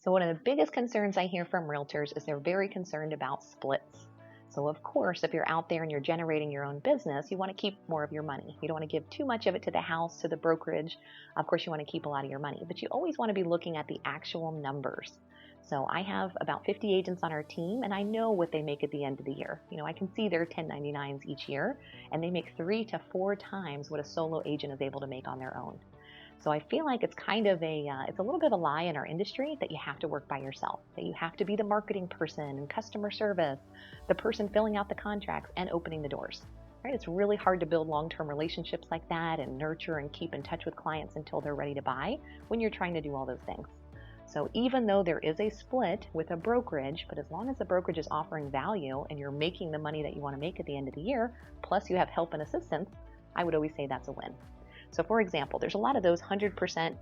So one of the biggest concerns I hear from realtors is they're very concerned about splits. So of course, if you're out there and you're generating your own business, you want to keep more of your money. You don't want to give too much of it to the house, to the brokerage. Of course, you want to keep a lot of your money, but you always want to be looking at the actual numbers. So I have about 50 agents on our team, and I know what they make at the end of the year. I can see their 1099s each year, and they make 3 to 4 times what a solo agent is able to make on their own. So I feel like it's kind of it's a little bit of a lie in our industry that you have to work by yourself, that you have to be the marketing person and customer service, the person filling out the contracts and opening the doors. Right? It's really hard to build long-term relationships like that and nurture and keep in touch with clients until they're ready to buy when you're trying to do all those things. So even though there is a split with a brokerage, but as long as the brokerage is offering value and you're making the money that you want to make at the end of the year, plus you have help and assistance, I would always say that's a win. So for example, there's a lot of those 100%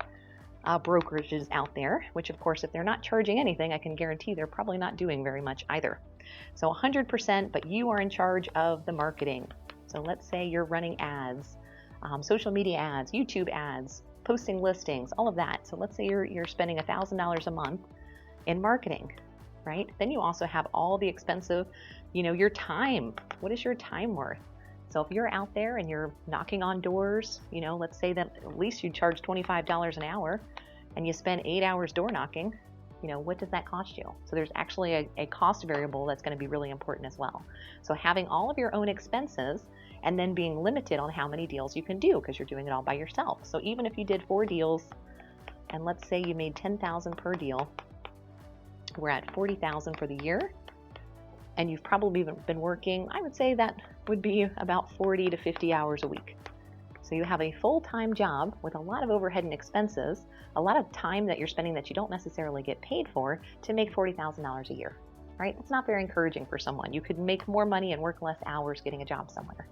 brokerages out there, which of course, if they're not charging anything, I can guarantee they're probably not doing very much either. So 100%, but you are in charge of the marketing. So let's say you're running ads, social media ads, YouTube ads, posting listings, all of that. So let's say you're spending $1,000 a month in marketing, right? Then you also have all the expensive, your time. What is your time worth? So if you're out there and you're knocking on doors, let's say that at least you charge $25 an hour and you spend 8 hours door knocking, what does that cost you? So there's actually a cost variable that's going to be really important as well. So having all of your own expenses and then being limited on how many deals you can do because you're doing it all by yourself. So even if you did 4 deals and let's say you made $10,000 per deal, we're at $40,000 for the year. And you've probably been working, I would say that would be about 40 to 50 hours a week. So you have a full-time job with a lot of overhead and expenses, a lot of time that you're spending that you don't necessarily get paid for to make $40,000 a year, right? It's not very encouraging for someone. You could make more money and work less hours getting a job somewhere.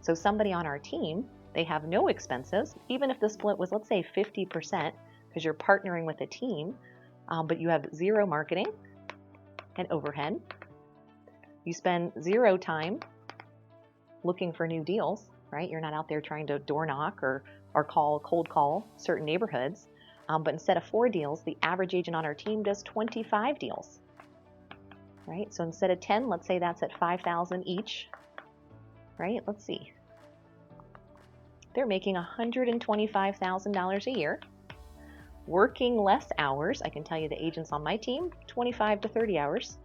So somebody on our team, they have no expenses, even if the split was, let's say 50%, because you're partnering with a team, but you have 0 marketing and overhead. You spend 0 time looking for new deals, right? You're not out there trying to door knock or cold call certain neighborhoods. But instead of 4 deals, the average agent on our team does 25 deals, right? So instead of 10, let's say that's at $5,000 each, right? Let's see. They're making $125,000 a year, working less hours. I can tell you the agents on my team, 25 to 30 hours.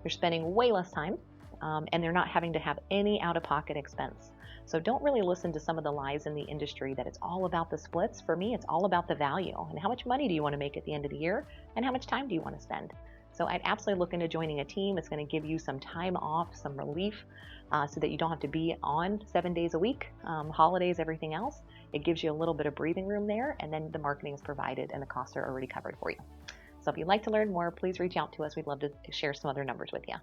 They're spending way less time, and they're not having to have any out-of-pocket expense. So don't really listen to some of the lies in the industry that it's all about the splits. For me, it's all about the value and how much money do you want to make at the end of the year and how much time do you want to spend. So I'd absolutely look into joining a team. It's going to give you some time off, some relief, so that you don't have to be on 7 days a week, holidays, everything else. It gives you a little bit of breathing room there, and then the marketing is provided and the costs are already covered for you. So if you'd like to learn more, please reach out to us. We'd love to share some other numbers with you.